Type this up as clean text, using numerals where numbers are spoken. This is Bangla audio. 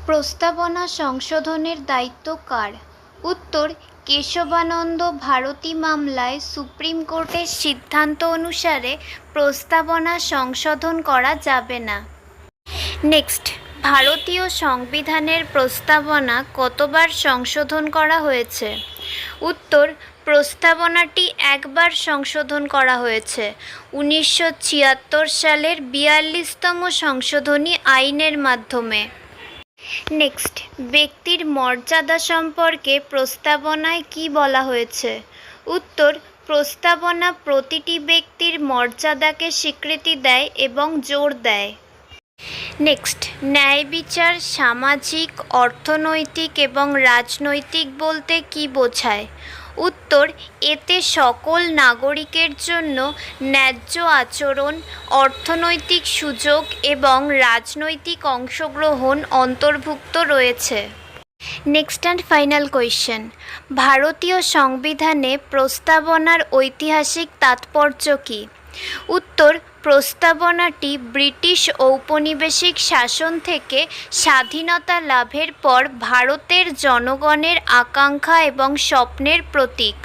প্রস্তাবনা সংশোধনের দায়িত্ব কার? উত্তর, কেশবানন্দ ভারতী মামলায় সুপ্রিম কোর্টের সিদ্ধান্ত অনুসারে প্রস্তাবনা সংশোধন করা যাবে না। নেক্সট, ভারতীয় সংবিধানের প্রস্তাবনা কতবার সংশোধন করা হয়েছে? উত্তর, প্রস্তাবনাটি একবার সংশোধন করা হয়েছে 1976 সালের 42তম সংশোধনী আইনের মাধ্যমে। নেক্সট, ব্যক্তির মর্যাদা সম্পর্কে প্রস্তাবনায় কী বলা হয়েছে? উত্তর, প্রস্তাবনা প্রতিটি ব্যক্তির মর্যাদাকে স্বীকৃতি দেয় এবং জোর দেয়। নেক্সট, ন্যায় বিচার সামাজিক, অর্থনৈতিক এবং রাজনৈতিক বলতে কী বোঝায়? উত্তর, এতে সকল নাগরিকের জন্য ন্যায্য আচরণ, অর্থনৈতিক সুযোগ এবং রাজনৈতিক অংশগ্রহণ অন্তর্ভুক্ত রয়েছে। নেক্সট অ্যান্ড ফাইনাল কোয়েশ্চেন, ভারতীয় সংবিধানে প্রস্তাবনার ঐতিহাসিক তাৎপর্য কী? উত্তর, প্রস্তাবনাটি ব্রিটিশ ঔপনিবেশিক শাসন থেকে স্বাধীনতা লাভের পর ভারতের জনগণের আকাঙ্ক্ষা এবং স্বপ্নের প্রতীক।